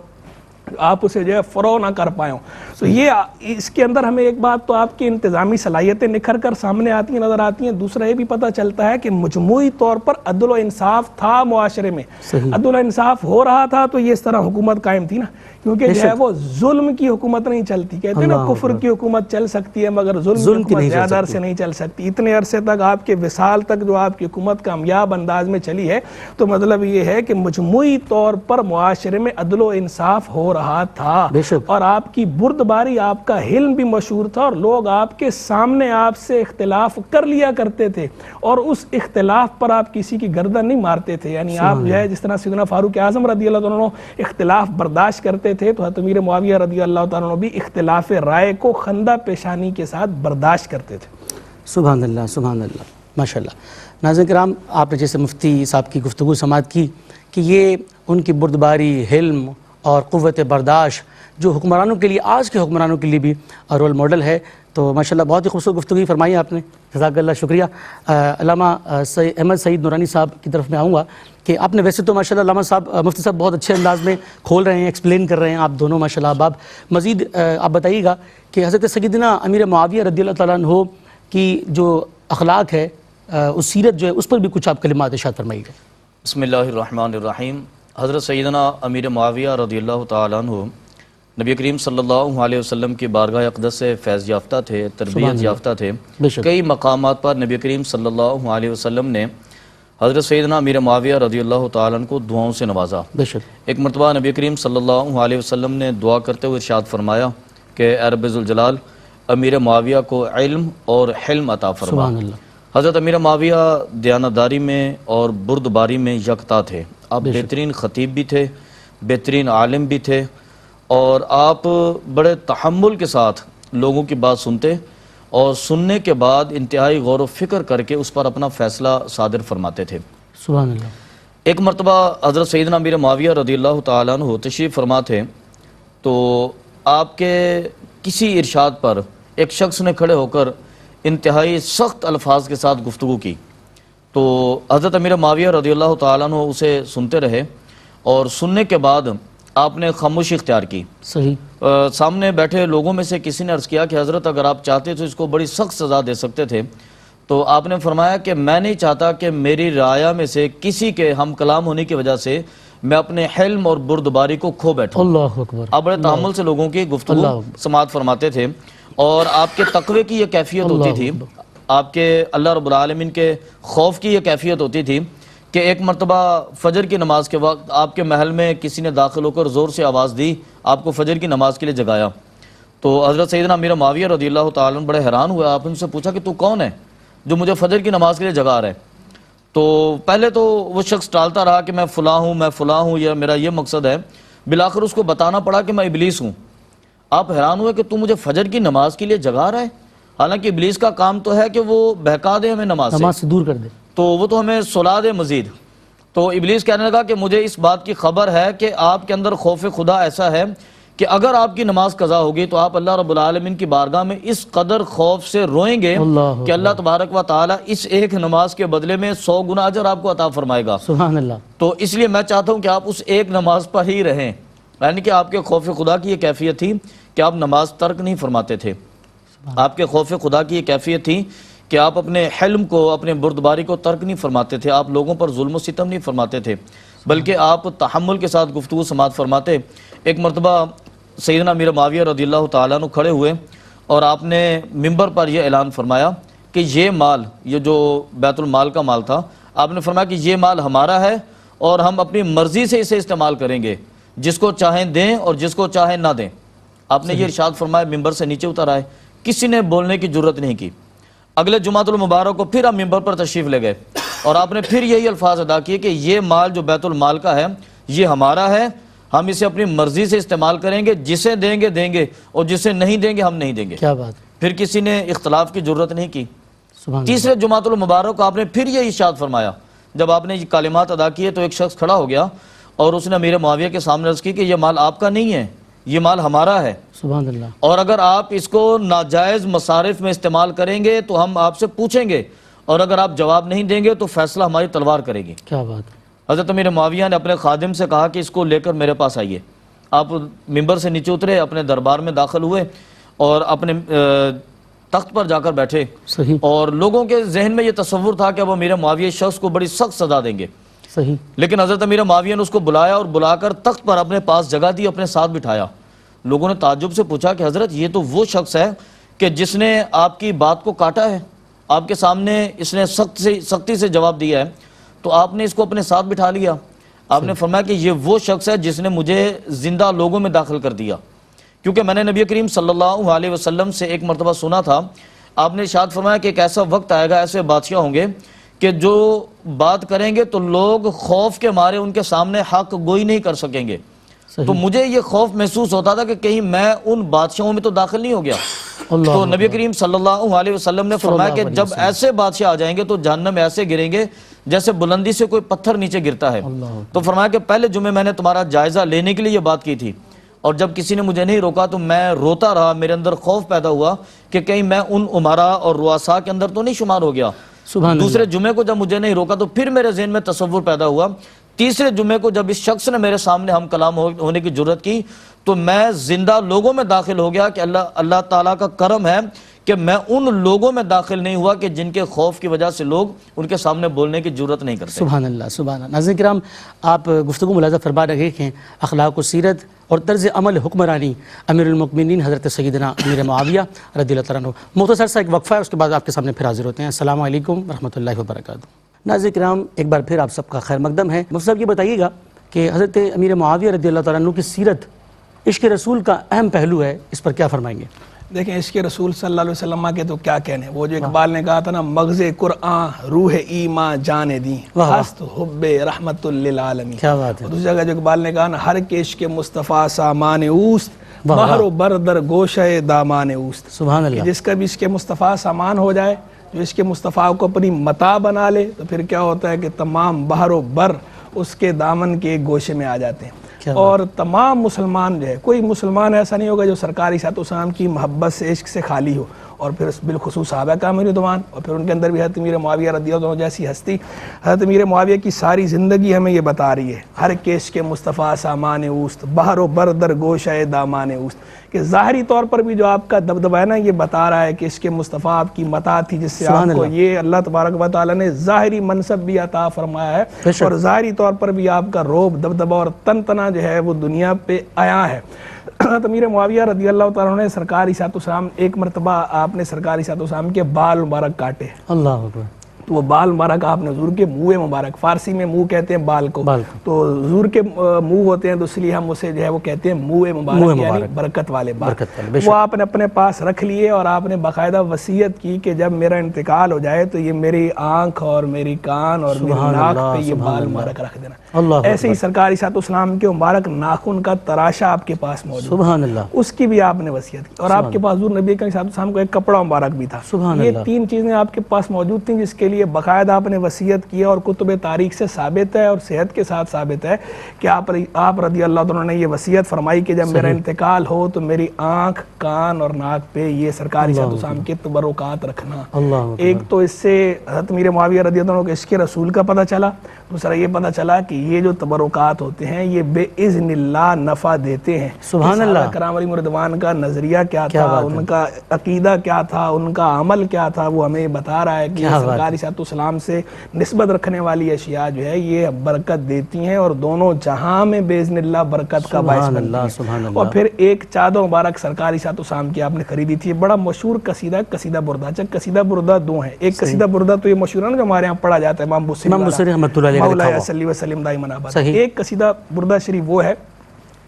آپ اسے جو ہے فرو نہ کر پائیں۔ تو یہ اس کے اندر ہمیں ایک بات تو آپ کی انتظامی صلاحیتیں نکھر کر سامنے آتی ہیں، نظر آتی ہیں، دوسرا یہ بھی پتہ چلتا ہے کہ مجموعی طور پر عدل و انصاف تھا معاشرے میں، عدل و انصاف ہو رہا تھا تو یہ اس طرح حکومت قائم تھی نا، کیونکہ جو ہے وہ ظلم کی حکومت نہیں چلتی، کہتے ہیں نا کفر کی حکومت چل سکتی ہے مگر ظلم کی حکومت زیادہ عرصے نہیں چل سکتی، اتنے عرصے تک آپ کے وصال تک جو آپ کی حکومت کامیاب انداز میں چلی ہے، تو مطلب یہ ہے کہ مجموعی طور پر معاشرے میں عدل و انصاف ہو رہا تھا، اور آپ کی بردباری، آپ کا حلم بھی مشہور تھا، اور لوگ آپ کے سامنے آپ سے اختلاف کر لیا کرتے تھے، اور اس اختلاف پر آپ کسی کی گردن نہیں مارتے تھے، یعنی آپ جو ہے جس طرح سیدنا فاروق اعظم رضی اللہ عنہ اختلاف برداشت کرتے تھے، تو حضرت امیر معاویہ رضی اللہ تعالیٰ عنہ بھی اختلاف رائے کو خندہ پیشانی کے ساتھ برداشت کرتے تھے۔ سبحان اللہ، سبحان اللہ، ماشاءاللہ۔ ناظرین کرام، آپ نے جیسے مفتی صاحب کی گفتگو سماعت کی کہ یہ ان کی بردباری، حلم اور قوت برداشت جو حکمرانوں کے لیے، آج کے حکمرانوں کے لیے بھی رول ماڈل ہے، تو ماشاءاللہ بہت ہی خوبصورت گفتگو فرمائی آپ نے، جزاک اللہ، شکریہ۔ علامہ احمد سعید نورانی صاحب کی طرف میں آؤں گا کہ آپ نے ویسے تو ماشاءاللہ علامہ صاحب، مفتی صاحب بہت اچھے انداز میں کھول رہے ہیں، ایکسپلین کر رہے ہیں آپ دونوں ماشاءاللہ، اب مزید آپ بتائیے گا کہ حضرت سیدنا امیر معاویہ رضی اللہ تعالیٰ عنہ کی جو اخلاق ہے، اس سیرت جو ہے، اس پر بھی کچھ آپ کلمات ارشاد فرمائیے گا۔ بسم اللہ الرحمن الرحیم۔ حضرت سیدنا امیر معاویہ رضی اللہ تعالیٰ عنہ نبی کریم صلی اللہ علیہ وسلم کی بارگاہ اقدس سے فیض یافتہ تھے، تربیت یافتہ تھے، کئی مقامات پر نبی کریم صلی اللہ علیہ وسلم نے حضرت سیدنا امیر معاویہ رضی اللہ تعالیٰ عنہ کو دعاؤں سے نوازا۔ ایک مرتبہ نبی کریم صلی اللہ علیہ وسلم نے دعا کرتے ہوئے ارشاد فرمایا کہ اے رب ذوالجلال، امیر معاویہ کو علم اور حلم عطا فرما۔ حضرت امیر معاویہ دیانتداری میں اور بردباری میں یکتا تھے، آپ بہترین خطیب بھی تھے، بہترین عالم بھی تھے، اور آپ بڑے تحمل کے ساتھ لوگوں کی بات سنتے اور سننے کے بعد انتہائی غور و فکر کر کے اس پر اپنا فیصلہ صادر فرماتے تھے۔ سبحان اللہ۔ ایک مرتبہ حضرت سیدنا امیر معاویہ رضی اللہ تعالیٰ عنہ تشریف فرما تھے، تو آپ کے کسی ارشاد پر ایک شخص نے کھڑے ہو کر انتہائی سخت الفاظ کے ساتھ گفتگو کی، تو حضرت امیر معاویہ رضی اللہ تعالیٰ عنہ اسے سنتے رہے، اور سننے کے بعد آپ نے خاموشی اختیار کی۔ سامنے بیٹھے لوگوں میں سے کسی نے عرض کیا کہ حضرت اگر آپ چاہتے تو اس کو بڑی سخت سزا دے سکتے تھے، تو آپ نے فرمایا کہ میں نہیں چاہتا کہ میری رعایا میں سے کسی کے ہم کلام ہونے کی وجہ سے میں اپنے حلم اور بردباری کو کھو بیٹھوں۔ اللہ اکبر۔ آپ بڑے تحمل سے لوگوں کی گفتگو سماعت فرماتے تھے، اور آپ کے تقوی کی یہ کیفیت ہوتی تھی، آپ کے اللہ رب العالمین کے خوف کی یہ کیفیت ہوتی تھی کہ ایک مرتبہ فجر کی نماز کے وقت آپ کے محل میں کسی نے داخل ہو کر زور سے آواز دی، آپ کو فجر کی نماز کے لیے جگایا، تو حضرت سیدنا امیر معاویہ رضی اللہ تعالیٰ عنہ بڑے حیران ہوئے۔ آپ ان سے پوچھا کہ تو کون ہے جو مجھے فجر کی نماز کے لیے جگا رہا ہے؟ تو پہلے تو وہ شخص ٹالتا رہا کہ میں فلاں ہوں، یا میرا یہ مقصد ہے، بالآخر اس کو بتانا پڑا کہ میں ابلیس ہوں۔ آپ حیران ہوئے کہ تو مجھے فجر کی نماز کے لیے جگا رہا ہے حالانکہ ابلیس کا کام تو ہے کہ وہ بہکا دے ہمیں نماز سے دور کر دے، تو وہ تو ہمیں سلا دے مزید. تو ابلیس کہنے لگا کہ مجھے اس بات کی خبر ہے کہ آپ کے اندر خوف خدا ایسا ہے کہ اگر آپ کی نماز قضا ہوگی تو آپ اللہ رب العالمین کی بارگاہ میں اس قدر خوف سے روئیں گے کہ اللہ تبارک و تعالی اس ایک نماز کے بدلے میں 100 گنا اجر آپ کو عطا فرمائے گا. سبحان اللہ. تو اس لیے میں چاہتا ہوں کہ آپ اس ایک نماز پر ہی رہیں. یعنی کہ آپ کے خوف خدا کی یہ کیفیت تھی کہ آپ نماز ترک نہیں فرماتے تھے. آپ کے خوف خدا کی یہ کیفیت تھی کہ آپ اپنے حلم کو، اپنے بردباری کو ترک نہیں فرماتے تھے. آپ لوگوں پر ظلم و ستم نہیں فرماتے تھے بلکہ آپ تحمل کے ساتھ گفتگو سماعت فرماتے. ایک مرتبہ سیدنا امیر معاویہ رضی اللہ تعالیٰ عنہ کھڑے ہوئے اور آپ نے منبر پر یہ اعلان فرمایا کہ یہ مال، یہ جو بیت المال کا مال تھا، آپ نے فرمایا کہ یہ مال ہمارا ہے اور ہم اپنی مرضی سے اسے استعمال کریں گے، جس کو چاہیں دیں اور جس کو چاہیں نہ دیں. آپ نے یہ ارشاد فرمایا، منبر سے نیچے اتر آئے، کسی نے بولنے کی جرت نہیں کی. اگلے جمعۃ المبارک کو پھر آپ منبر پر تشریف لے گئے اور آپ نے پھر یہی الفاظ ادا کیے کہ یہ مال جو بیت المال کا ہے یہ ہمارا ہے، ہم اسے اپنی مرضی سے استعمال کریں گے، جسے دیں گے دیں گے اور جسے نہیں دیں گے ہم نہیں دیں گے. کیا بات. پھر کسی نے اختلاف کی جرت نہیں کی. سبحان تیسرے جمعۃ المبارک کو آپ نے پھر یہ ارشاد فرمایا. جب آپ نے یہ کلمات ادا کیے تو ایک شخص کھڑا ہو گیا اور اس نے امیر معاویہ کے سامنے عرض کی کہ یہ مال آپ کا نہیں ہے، یہ مال ہمارا ہے، سبحان اللہ. اور اگر آپ اس کو ناجائز مصارف میں استعمال کریں گے تو ہم آپ سے پوچھیں گے، اور اگر آپ جواب نہیں دیں گے تو فیصلہ ہماری تلوار کرے گی. کیا بات. حضرت امیر معاویہ نے اپنے خادم سے کہا کہ اس کو لے کر میرے پاس آئیے. آپ منبر سے نیچے اترے، اپنے دربار میں داخل ہوئے اور اپنے تخت پر جا کر بیٹھے. صحیح. اور لوگوں کے ذہن میں یہ تصور تھا کہ وہ امیر معاویہ شخص کو بڑی سخت سزا دیں گے. صحیح. لیکن حضرت امیر معاویہ نے اس کو بلایا اور بلا کر تخت پر اپنے پاس جگہ دی، اپنے ساتھ بٹھایا. لوگوں نے تعجب سے پوچھا کہ حضرت یہ تو وہ شخص ہے کہ جس نے آپ کی بات کو کاٹا ہے، آپ کے سامنے اس نے سختی سے جواب دیا ہے، تو آپ نے اس کو اپنے ساتھ بٹھا لیا. آپ نے فرمایا کہ یہ وہ شخص ہے جس نے مجھے زندہ لوگوں میں داخل کر دیا، کیونکہ میں نے نبی کریم صلی اللہ علیہ وسلم سے ایک مرتبہ سنا تھا، آپ نے ارشاد فرمایا کہ ایک ایسا وقت آئے گا، ایسے بادشاہ ہوں گے کہ جو بات کریں گے تو لوگ خوف کے مارے ان کے سامنے حق گوئی نہیں کر سکیں گے. تو مجھے یہ خوف محسوس ہوتا تھا کہ کہیں میں ان بادشاہوں میں تو داخل نہیں ہو گیا. تو نبی کریم صلی اللہ علیہ وسلم نے فرمایا کہ جب ایسے بادشاہ آ جائیں گے تو جہنم میں ایسے گریں گے جیسے بلندی سے کوئی پتھر نیچے گرتا ہے. تو فرمایا کہ پہلے جمعے میں نے تمہارا جائزہ لینے کے لیے یہ بات کی تھی، اور جب کسی نے مجھے نہیں روکا تو میں روتا رہا، میرے اندر خوف پیدا ہوا کہ کہیں میں ان عمرا اور رؤساء کے اندر تو نہیں شمار ہو گیا. دوسرے جمعے کو جب مجھے نہیں روکا تو پھر میرے ذہن میں تصور پیدا ہوا. تیسرے جمعے کو جب اس شخص نے میرے سامنے ہم کلام ہونے کی جرت کی تو میں زندہ لوگوں میں داخل ہو گیا کہ اللہ تعالیٰ کا کرم ہے کہ میں ان لوگوں میں داخل نہیں ہوا کہ جن کے خوف کی وجہ سے لوگ ان کے سامنے بولنے کی جرت نہیں کرتے. سبحان اللہ. سبحان اللہ. ناظرین کرام، آپ گفتگو ملاحظہ فرما رہے ہیں اخلاق و سیرت اور طرز عمل حکمرانی امیر المؤمنین حضرت سیدنا امیر معاویہ رضی اللہ تعالیٰ عنہ. مختصر سا ایک وقفہ ہے، اس کے بعد آپ کے سامنے پھر حاضر ہوتے ہیں. السلام علیکم ورحمۃ اللہ وبرکاتہ. ناظرین کرام، ایک بار پھر آپ سب کا خیر مقدم ہے. مفتی صاحب یہ بتائیے گا کہ حضرت امیر معاویہ رضی اللہ تعالیٰ عنہ کی سیرت عشق رسول کا اہم پہلو ہے، اس پر کیا فرمائیں گے؟ دیکھیں عشق رسول صلی اللہ علیہ وسلم کے تو کیا کہنے، وہ جو اقبال نے کہا تھا نا، مغز قرآن روح ایمان جان دی ہست حب رحمت للعالمین. کیا بات ہے. دوسری جگہ جو اقبال نے کہا نا، ہر کے عشق مصطفیٰ سامان اوست بہر و بردر گوشہ دامان اوست. سبحان اللہ. جس کا بھی عشق مصطفیٰ سامان ہو جائے، جو عشق مصطفیٰ کو اپنی متاع بنا لے، تو پھر کیا ہوتا ہے کہ تمام بہر و بر اس کے دامن کے گوشے میں آ جاتے ہیں. اور تمام مسلمان جو ہے، کوئی مسلمان ایسا نہیں ہوگا جو سرکار صلی اللہ علیہ وسلم کی محبت سے، عشق سے خالی ہو. اور پھر بالخصوص صحابہ کرام رضوان، اور پھر ان کے اندر بھی حضرت امیر معاویہ رضی اللہ عنہ جیسی ہستی. حضرت امیر معاویہ کی ساری زندگی ہمیں یہ بتا رہی ہے، ہر کیش کے مصطفیٰ سامان اوست بہر و بردر گوشہ دامان اوست، کہ ظاہری طور پر بھی جو آپ کا دبدبہ ہے نا، یہ بتا رہا ہے کہ اس کے مصطفیٰ آپ کی متاع تھی، جس سے آپ کو یہ اللہ تبارک و تعالیٰ نے ظاہری منصب بھی عطا فرمایا ہے، اور ظاہری طور پر بھی آپ کا روب دبدبہ اور تن تنا جو ہے وہ دنیا پہ آیا ہے. حضرت امیر معاویہ رضی اللہ تعالیٰ عنہ نے سرکار صلی اللہ علیہ وسلم، ایک مرتبہ آپ نے سرکار صلی اللہ علیہ وسلم کے بال مبارک کاٹے. اللہ اکبر. تو وہ بال مبارک آپ نے حضور کے منہ مبارک، فارسی میں منہ کہتے ہیں بال کو، تو حضور کے منہ ہوتے ہیں تو اس لیے ہم اسے جو ہے وہ کہتے ہیں منہ مبارک، یعنی برکت والے بال، وہ آپ نے اپنے پاس رکھ لیے اور آپ نے باقاعدہ وصیت کی کہ جب میرا انتقال ہو جائے تو یہ میری آنکھ اور میری کان اور میری ناک پہ یہ بال مبارک رکھ دینا۔ ایسے ہی سرکار عیسیٰ السلام کے مبارک ناخن کا تراشا آپ کے پاس موجود، سبحان اللہ، اس کی بھی آپ نے وصیت کی، اور آپ کے پاس حضور نبی کریم صلی اللہ علیہ وسلم کو ایک کپڑا مبارک بھی تھا۔ یہ تین چیزیں آپ کے پاس موجود تھیں جس کے لیے باقاعدہ آپ نے وصیت کیا، اور کتب تاریخ سے ثابت ہے اور صحت کے ساتھ ثابت ہے کہ آپ رضی اللہ عنہ نے یہ وصیت فرمائی کہ جب میرا انتقال ہو تو میری آنکھ، کان اور ناک پہ یہ سرکار عیسیٰ السلام کے تبرکات رکھنا۔ ایک تو اس سے حضرت امیر معاویہ رضی اللہ عنہ کو عشق رسول کا پتہ چلا، دوسرا یہ پتہ چلا کہ یہ جو تبرکات ہوتے ہیں یہ بے اذن اللہ نفع دیتے ہیں۔ سبحان اللہ، صحابہ کرام علیہ رضوان کا نظریہ کیا تھا، ان کا عقیدہ کیا تھا، ان کا عمل کیا تھا، وہ ہمیں بتا رہا ہے کہ سرکار عیسیٰ السلام سے نسبت رکھنے والی اشیاء جو ہے یہ برکت دیتی ہیں اور دونوں جہاں میں باذن اللہ برکت کا باعث بنتی ہیں۔ اور پھر ایک چادر مبارک سرکار عیسیٰ السلام کی آپ نے خریدی تھی، بڑا مشہور قصیدہ ہے قصیدہ بردہ۔ قصیدہ بردہ دو ہیں، ایک قصیدہ بردہ تو یہ مشہور ہے نا جو ہمارے یہاں پڑھا جاتا ہے امام بصری رحمۃ اللہ علیہ مولا صلی وسلم دائما ابدا۔ ایک قصیدہ بردہ شریف وہ ہے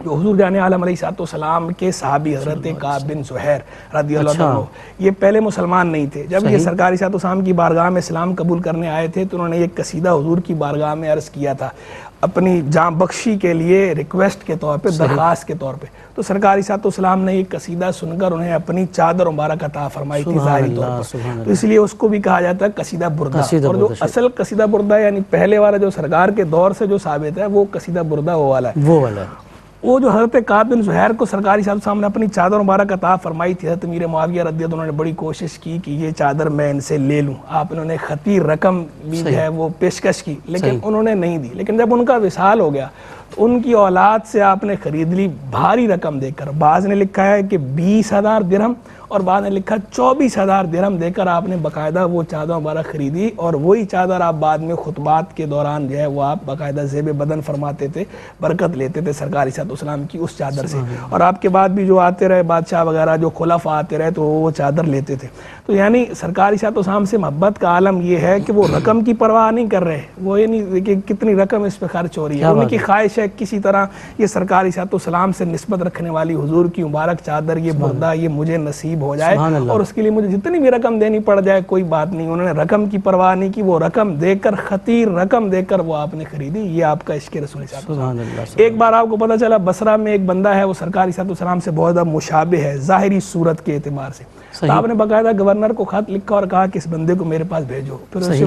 جو حضور جان عالم علیہ السلام کے صحابی حضرت کعب بن زہیر رضی اللہ عنہ، یہ پہلے مسلمان نہیں تھے، جب یہ سرکار عیسیٰ السلام کی بارگاہ میں اسلام قبول کرنے آئے تھے تو انہوں نے ایک قصیدہ حضور کی بارگاہ میں عرض کیا تھا اپنی جان بخشی کے لیے، ریکویسٹ کے طور پہ، درخواست کے طور پہ، تو سرکار عیسیٰ السلام نے یہ قصیدہ سن کر انہیں اپنی چادر مبارک عطا فرمائی تھی ظاہری طور پر، تو اس لیے اس کو بھی کہا جاتا ہے قصیدہ بردہ۔ اور جو اصل قصیدہ بردہ یعنی پہلے والا جو سرکار کے دور سے جو ثابت ہے وہ قصیدہ بردہ وہ والا ہے، وہ جو حضرت کعب بن زہیر کو سرکار عیسیٰ السلام نے اپنی چادر مبارک عطا فرمائی تھی۔ حضرت امیر معاویہ رضی اللہ عنہ نے بڑی کوشش کی کہ یہ چادر میں ان سے لے لوں، آپ نے انہیں خطیر رقم بھی ہے وہ پیشکش کی لیکن انہوں نے نہیں دی، لیکن جب ان کا وصال ہو گیا تو ان کی اولاد سے آپ نے خرید لی بھاری رقم دے کر، بعض نے لکھا ہے کہ 20,000 درہم اور بعد نے لکھا 24,000 درہم دے کر آپ نے باقاعدہ وہ چادر مبارک خریدی، اور وہی چادر آپ بعد میں خطبات کے دوران جو ہے وہ آپ باقاعدہ زیب بدن فرماتے تھے، برکت لیتے تھے سرکار عیسیٰ السلام کی اس چادر سے، اور آپ کے بعد بھی جو آتے رہے بادشاہ وغیرہ جو خلفاء آتے رہے تو وہ چادر لیتے تھے۔ تو یعنی سرکار عیسیٰ السلام سے محبت کا عالم یہ ہے کہ وہ رقم کی پرواہ نہیں کر رہے، وہ یہ نہیں کہ کتنی رقم اس پہ خرچ ہو رہی ہے، ان کی خواہش ہے کسی طرح یہ سرکار عیسیٰ السلام سے نسبت رکھنے والی حضور کی مبارک چادر یہ بردہ یہ مجھے نصیب ہو جائے، اور اس کے لیے مجھے جتنی بھی رقم دینی پڑ جائے کوئی بات نہیں، انہوں نے رقم کی پرواہ نہیں کی، وہ رقم دے کر خطیر رقم دے کر وہ آپ نے خریدی۔ یہ آپ کا عشق رسول صاحب۔ ایک بار آپ کو پتہ چلا بصرہ میں ایک بندہ ہے وہ سرکار عیسیٰ السلام سے بہت زیادہ مشابہ ہے ظاہری صورت کے اعتبار سے، تو آپ نے باقاعدہ گورنر کو خط لکھا اور کہا کہ اس بندے کو میرے پاس بھیجو، پھر اسے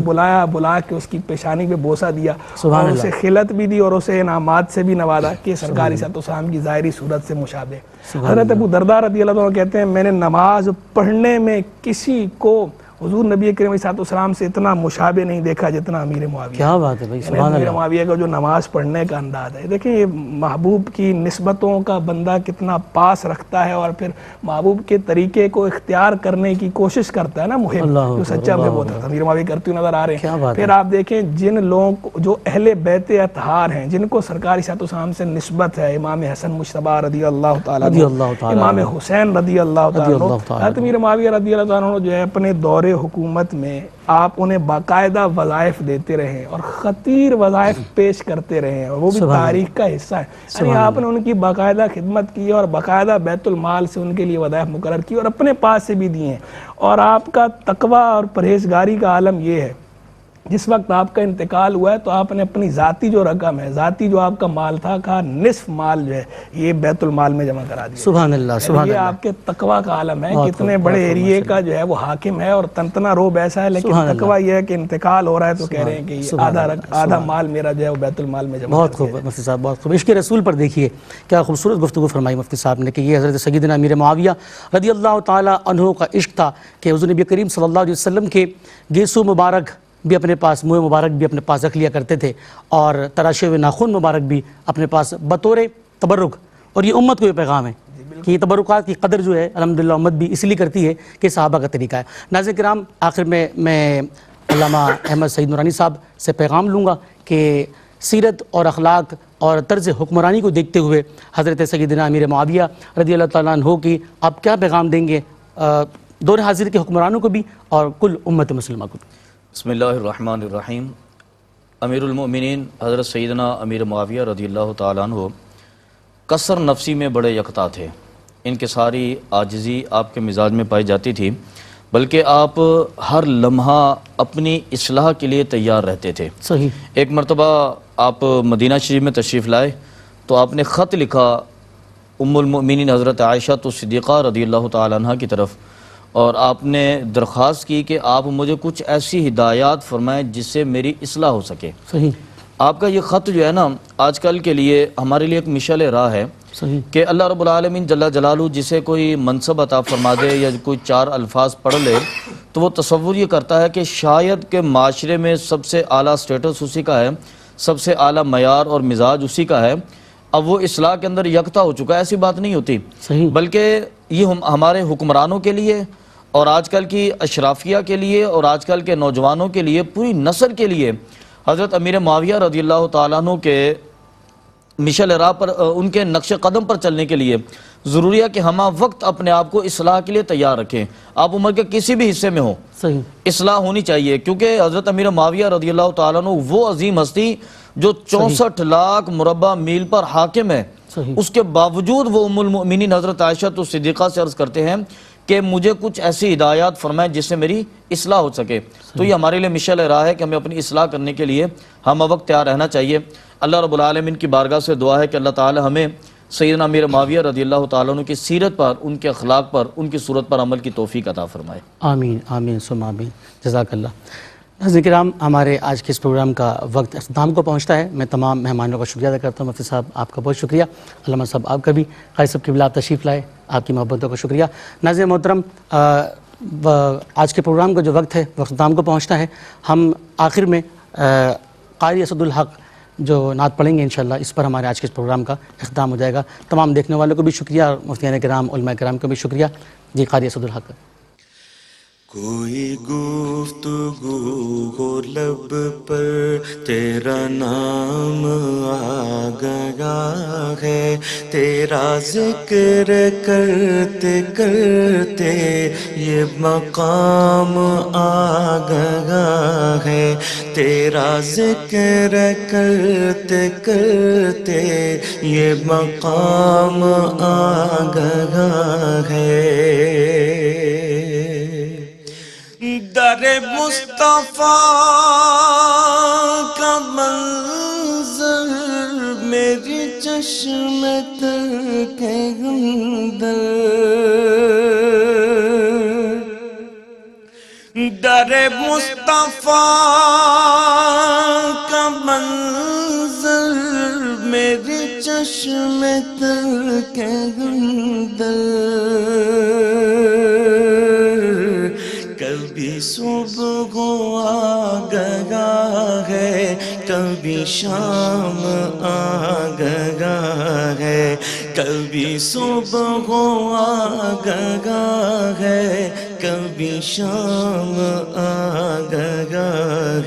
بلا کے اس کی پیشانی پہ بوسہ دیا اور اسے خلعت بھی دی اور اسے انعامات سے بھی نوازا کہ سرکار عیسیٰ السلام کی ظاہری صورت سے مشابہ۔ حضرت ابو درداء رضی اللہ عنہ کہتے ہیں میں نے نماز پڑھنے میں کسی کو حضور نبی کریم علیہ السلام سے اتنا مشابہ نہیں دیکھا جتنا امیر معاویہ۔ کیا بات ہے بھائی، سبحان اللہ۔ امیر معاویہ کا جو نماز پڑھنے کا انداز ہے، دیکھیں یہ محبوب کی نسبتوں کا بندہ کتنا پاس رکھتا ہے اور پھر محبوب کے طریقے کو اختیار کرنے کی کوشش کرتا ہے نا محب، جو سچا محب ہوتا ہے، امیر معاویہ کرتے ہوئے نظر آ رہے ہیں۔ پھر آپ دیکھیں جن لوگوں کو جو اہل بیت اطہار ہیں جن کو سرکار عیسیٰ السلام سے نسبت ہے، امام حسن مجتبی رضی اللہ تعالیٰ عنہ، امام حسین رضی اللہ تعالیٰ عنہ، حضرت امیر معاویہ رضی اللہ تعالیٰ عنہ جو ہے اپنے دور حکومت میں آپ انہیں باقاعدہ وظائف دیتے رہے اور خطیر وظائف پیش کرتے رہے اور وہ بھی تاریخ کا حصہ ہے، یعنی آپ نے ان کی باقاعدہ خدمت کی اور باقاعدہ بیت المال سے ان کے لیے وظائف مقرر کی اور اپنے پاس سے بھی دیے ہیں۔ اور آپ کا تقوی اور پرہیزگاری کا عالم یہ ہے جس وقت آپ کا انتقال ہوا ہے تو آپ نے اپنی ذاتی جو رقم ہے، ذاتی جو آپ کا مال تھا، کہا نصف مال جو ہے یہ بیت المال میں جمع کرا دیا۔ سبحان اللہ، سبحان اللہ۔ یہ آپ کے تقوی کا عالم ہے کہ اتنے بڑے ایریے کا جو ہے وہ حاکم ہے اور تنتنا روب ایسا ہے، لیکن تقوی یہ ہے کہ انتقال ہو رہا ہے تو کہہ رہے ہیں کہ یہ آدھا مال میرا جو ہے وہ بیت المال میں جمع۔ بہت خوب مفتی صاحب، بہت خوب۔ عشق رسول پر دیکھیے کیا خوبصورت گفتگو فرمائی مفتی صاحب نے کہ یہ حضرت سیدنا امیر معاویہ رضی اللہ تعالیٰ عنہ کا عشق تھا کہ حضور نبی کریم صلی اللہ علیہ وسلم کے گیسو مبارک بھی اپنے پاس، منہ مبارک بھی اپنے پاس رکھ لیا کرتے تھے اور تراشے ہوئے ناخن مبارک بھی اپنے پاس بطور تبرک۔ اور یہ امت کو یہ پیغام ہے کہ یہ تبرکات کی قدر جو ہے الحمدللہ امت بھی اس لیے کرتی ہے کہ صحابہ کا طریقہ ہے۔ ناظرین کرام، آخر میں علامہ احمد سعید نورانی صاحب سے پیغام لوں گا کہ سیرت اور اخلاق اور طرز حکمرانی کو دیکھتے ہوئے حضرت سیدنا امیر معاویہ رضی اللہ تعالیٰ عنہ کی آپ کیا پیغام دیں گے دور حاضر کے حکمرانوں کو بھی اور کل امت مسلمہ کو بھی؟ بسم اللہ الرحمن الرحیم۔ امیر المؤمنین حضرت سیدنا امیر معاویہ رضی اللہ تعالیٰ عنہ کثر نفسی میں بڑے یکتا تھے۔ ان کے ساری عاجزی آپ کے مزاج میں پائی جاتی تھی، بلکہ آپ ہر لمحہ اپنی اصلاح کے لیے تیار رہتے تھے۔ صحیح۔ ایک مرتبہ آپ مدینہ شریف میں تشریف لائے تو آپ نے خط لکھا ام المؤمنین حضرت عائشہ صدیقہ رضی اللہ تعالیٰ عنہ کی طرف، اور آپ نے درخواست کی کہ آپ مجھے کچھ ایسی ہدایات فرمائیں جس سے میری اصلاح ہو سکے۔ صحیح۔ آپ کا یہ خط جو ہے نا آج کل کے لیے ہمارے لیے ایک مشعل راہ ہے صحیح۔ کہ اللہ رب العالمین جل جلالہ جسے کوئی منصب عطا فرما دے یا کوئی چار الفاظ پڑھ لے تو وہ تصور یہ کرتا ہے کہ شاید کہ معاشرے میں سب سے اعلیٰ سٹیٹس اسی کا ہے، سب سے اعلیٰ معیار اور مزاج اسی کا ہے، اب وہ اصلاح کے اندر یکتا ہو چکا ہے۔ ایسی بات نہیں ہوتی، صحیح۔ بلکہ یہ ہمارے حکمرانوں کے لیے اور آج کل کی اشرافیہ کے لیے اور آج کل کے نوجوانوں کے لیے، پوری نسل کے لیے حضرت امیر معاویہ رضی اللہ تعالیٰ عنہ کے مشعل راہ پر، ان کے نقش قدم پر چلنے کے لیے ضروری ہے کہ ہم وقت اپنے آپ کو اصلاح کے لیے تیار رکھیں۔ آپ عمر کے کسی بھی حصے میں ہوں، صحیح۔ اصلاح ہونی چاہیے، کیونکہ حضرت امیر معاویہ رضی اللہ تعالیٰ عنہ وہ عظیم ہستی جو 64 لاکھ مربع میل پر حاکم ہے، صحیح۔ اس کے باوجود وہ ام المؤمنین حضرت عائشہ صدیقہ سے عرض کرتے ہیں کہ مجھے کچھ ایسی ہدایات فرمائیں جس سے میری اصلاح ہو سکے۔ تو یہ ہمارے لیے مشعل راہ ہے کہ ہمیں اپنی اصلاح کرنے کے لیے ہم وقت تیار رہنا چاہیے۔ اللہ رب العالمین کی بارگاہ سے دعا ہے کہ اللہ تعالی ہمیں سیدنا امیر معاویہ رضی اللہ تعالیٰ عنہ کی سیرت پر، ان کے اخلاق پر، ان کی صورت پر عمل کی توفیق عطا فرمائے۔ آمین آمین ثم آمین، جزاک اللہ۔ ناظرین کرام، ہمارے آج کے اس پروگرام کا وقت اختتام کو پہنچتا ہے۔ میں تمام مہمانوں کا شکریہ ادا کرتا ہوں۔ مفتی صاحب آپ کا بہت شکریہ، علامہ صاحب آپ کا بھی، قاری صاحب قبلہ آپ تشریف لائے، آپ کی محبتوں کا شکریہ۔ ناظرین محترم، آج کے پروگرام کا جو وقت ہے وہ اختتام کو پہنچتا ہے۔ ہم آخر میں قاری اسد الحق جو نعت پڑھیں گے انشاءاللہ، اس پر ہمارے آج کے اس پروگرام کا اختتام ہو جائے گا۔ تمام دیکھنے والوں کو بھی شکریہ، اور مفتیان کرام، علماء کرام کو بھی شکریہ۔ جی قاری اسد الحق۔ کوئی گفتگو ہو لب پر تیرا نام آ گیا ہے، تیرا ذکر کرتے کرتے یہ مقام آ گیا ہے، تیرا ذکر کرتے کرتے یہ مقام آ گیا ہے۔ در مصطفیٰ کا منظر میری چشم تر کے اندر، در مصطفیٰ کا منظر میری چشم تر کے اندر، کبھی صبح آ گیا ہے، کبھی شام آ گیا ہے، کبھی صبح آ گیا ہے، کبھی شام آ گیا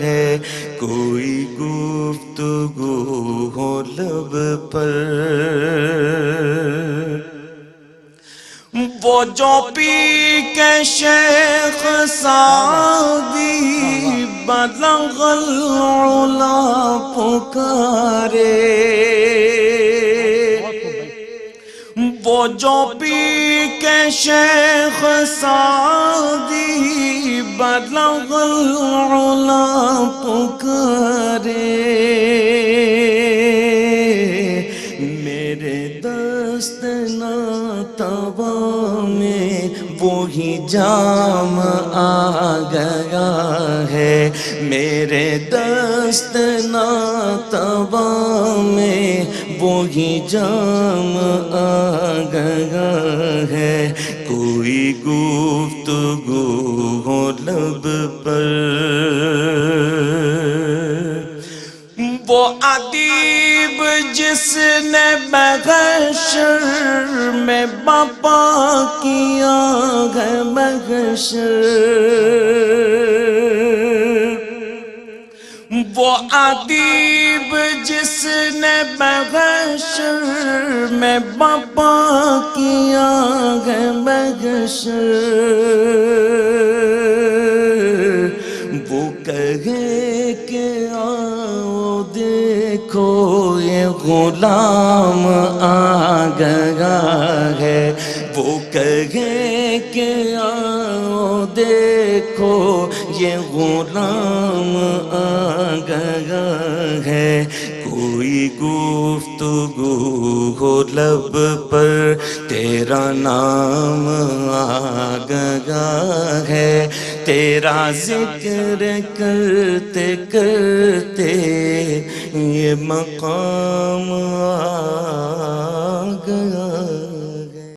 ہے، کوئی گفتگو ہو لب پر وہ جو پی کے شیخ سعدی بلغ العلا پکارے، وہ جو پی کے شیخ سعدی بلغ العلا پکارے، میرے دست ناتوا میں وہی جام آ گیا ہے، میرے دست ناتوا میں وہی جام آ گیا ہے، کوئی گفتگو ہو لب پر وہ ادیب جس نے محشر میں بپا کیا ہے محشر، وہ ادیب جس نے محشر میں بپا کیا ہے محشر، وہ کہے کہ آؤ دیکھو یہ غلام آ گیا ہے، وہ کہے کہ آؤ دیکھو یہ غلام آ گیا ہے، کوئی گفتگو ہو لب پر تیرا نام آ گیا ہے، تیرا ذکر کرتے کرتے یہ مقام آ